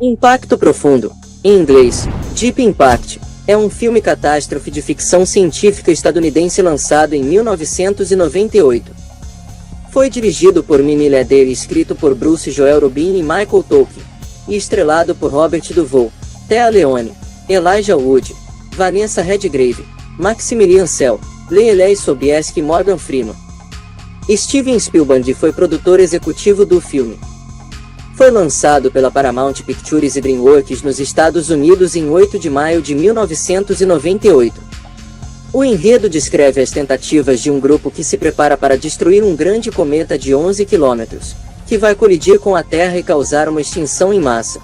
Impacto Profundo, em inglês, Deep Impact, é um filme catástrofe de ficção científica estadunidense lançado em 1998. Foi dirigido por Mimi Leder e escrito por Bruce Joel Rubin e Michael Tolkien, e estrelado por Robert Duvall, Téa Leoni, Elijah Wood, Vanessa Redgrave, Maximilian Schell, Leigh Sobieski e Morgan Freeman. Steven Spielberg foi produtor executivo do filme. Foi lançado pela Paramount Pictures e DreamWorks nos Estados Unidos em 8 de maio de 1998. O enredo descreve as tentativas de um grupo que se prepara para destruir um grande cometa de 11 quilômetros, que vai colidir com a Terra e causar uma extinção em massa.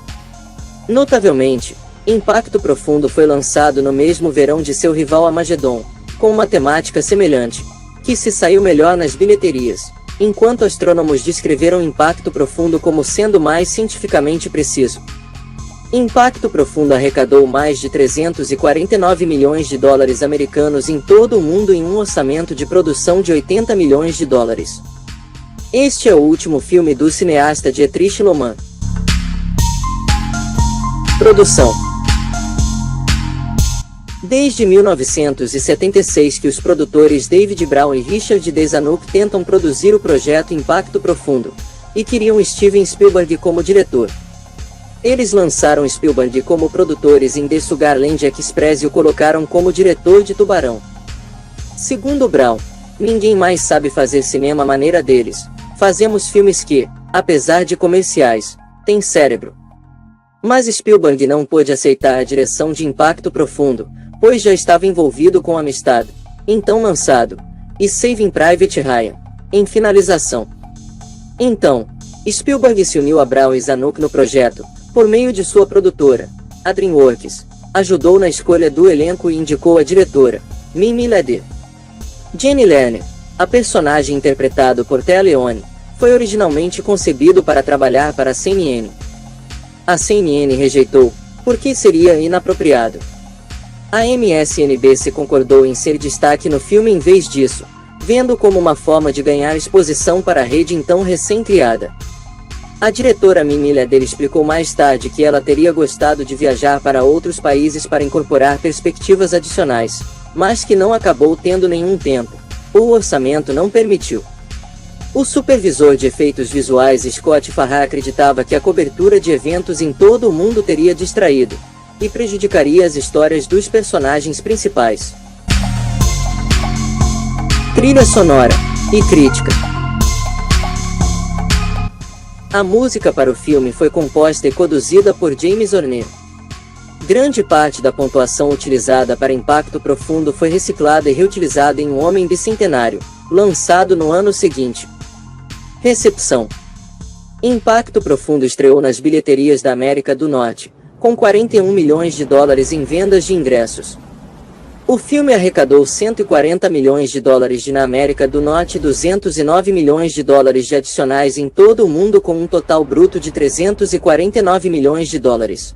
Notavelmente, Impacto Profundo foi lançado no mesmo verão de seu rival Armageddon, com uma temática semelhante, que se saiu melhor nas bilheterias, enquanto astrônomos descreveram Impacto Profundo como sendo mais cientificamente preciso. Impacto Profundo arrecadou mais de 349 milhões de dólares americanos em todo o mundo em um orçamento de produção de 80 milhões de dólares. Este é o último filme do cineasta Dietrich Lohmann. Produção. Desde 1976 que os produtores David Brown e Richard D. Zanuck tentam produzir o projeto Impacto Profundo, e queriam Steven Spielberg como diretor. Eles lançaram Spielberg como produtores em The Sugarland Express e o colocaram como diretor de Tubarão. Segundo Brown, ninguém mais sabe fazer cinema à maneira deles. Fazemos filmes que, apesar de comerciais, têm cérebro. Mas Spielberg não pôde aceitar a direção de Impacto Profundo, pois já estava envolvido com Amistad, então lançado, e Saving Private Ryan, em finalização. Então, Spielberg se uniu a Brown e Zanuck no projeto, por meio de sua produtora, a DreamWorks, ajudou na escolha do elenco e indicou a diretora, Mimi Leder. Jenny Lerner, a personagem interpretado por Téa Leoni, foi originalmente concebido para trabalhar para a CNN. A CNN rejeitou, porque seria inapropriado. A MSNBC concordou em ser destaque no filme em vez disso, vendo como uma forma de ganhar exposição para a rede então recém-criada. A diretora Mimi Leder explicou mais tarde que ela teria gostado de viajar para outros países para incorporar perspectivas adicionais, mas que não acabou tendo nenhum tempo. O orçamento não permitiu. O supervisor de efeitos visuais Scott Farrar acreditava que a cobertura de eventos em todo o mundo teria distraído e prejudicaria as histórias dos personagens principais. Trilha sonora e crítica. A música para o filme foi composta e produzida por James Horner. Grande parte da pontuação utilizada para Impacto Profundo foi reciclada e reutilizada em Um Homem Bicentenário, lançado no ano seguinte. Recepção. Impacto Profundo estreou nas bilheterias da América do Norte, com 41 milhões de dólares em vendas de ingressos. O filme arrecadou 140 milhões de dólares na América do Norte e 209 milhões de dólares de adicionais em todo o mundo, com um total bruto de 349 milhões de dólares.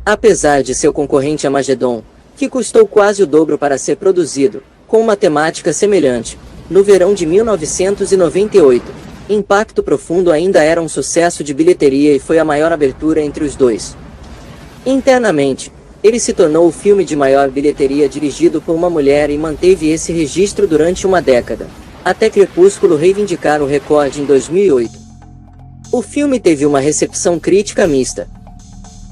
Apesar de seu concorrente Armageddon, que custou quase o dobro para ser produzido, com uma temática semelhante, no verão de 1998, Impacto Profundo ainda era um sucesso de bilheteria e foi a maior abertura entre os dois. Internamente, ele se tornou o filme de maior bilheteria dirigido por uma mulher e manteve esse registro durante uma década, até Crepúsculo reivindicar o recorde em 2008. O filme teve uma recepção crítica mista.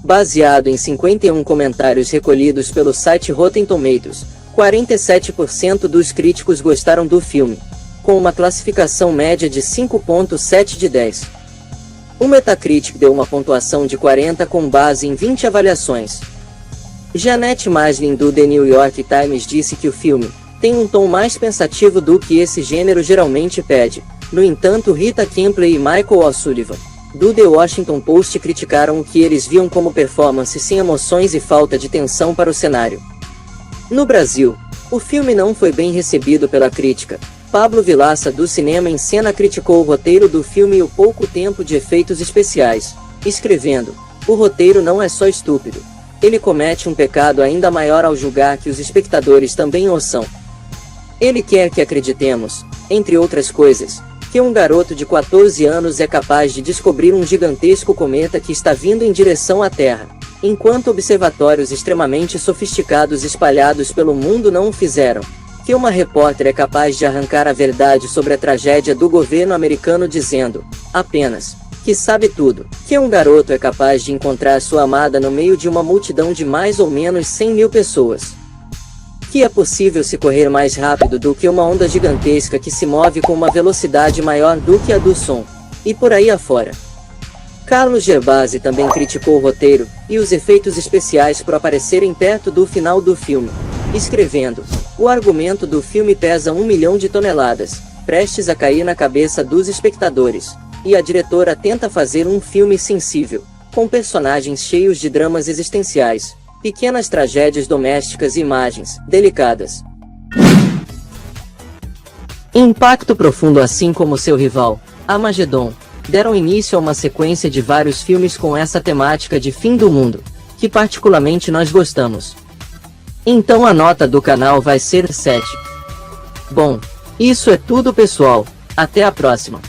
Baseado em 51 comentários recolhidos pelo site Rotten Tomatoes, 47% dos críticos gostaram do filme, com uma classificação média de 5.7 de 10. O Metacritic deu uma pontuação de 40 com base em 20 avaliações. Janet Maslin do The New York Times disse que o filme tem um tom mais pensativo do que esse gênero geralmente pede. No entanto, Rita Kempley e Michael O'Sullivan, do The Washington Post, criticaram o que eles viam como performance sem emoções e falta de tensão para o cenário. No Brasil, o filme não foi bem recebido pela crítica. Pablo Vilaça do Cinema em Cena criticou o roteiro do filme e o pouco tempo de efeitos especiais, escrevendo: "O roteiro não é só estúpido. Ele comete um pecado ainda maior ao julgar que os espectadores também o são. Ele quer que acreditemos, entre outras coisas, que um garoto de 14 anos é capaz de descobrir um gigantesco cometa que está vindo em direção à Terra, enquanto observatórios extremamente sofisticados espalhados pelo mundo não o fizeram. Que uma repórter é capaz de arrancar a verdade sobre a tragédia do governo americano dizendo, apenas, que sabe tudo. Que um garoto é capaz de encontrar sua amada no meio de uma multidão de mais ou menos 100.000 pessoas. Que é possível se correr mais rápido do que uma onda gigantesca que se move com uma velocidade maior do que a do som. E por aí afora. Carlos Gervasi também criticou o roteiro e os efeitos especiais por aparecerem perto do final do filme, escrevendo: o argumento do filme pesa 1 milhão de toneladas, prestes a cair na cabeça dos espectadores, e a diretora tenta fazer um filme sensível, com personagens cheios de dramas existenciais, pequenas tragédias domésticas e imagens delicadas. Impacto Profundo, assim como seu rival, Armageddon, deram início a uma sequência de vários filmes com essa temática de fim do mundo, que particularmente nós gostamos. Então a nota do canal vai ser 7. Bom, isso é tudo, pessoal, até a próxima.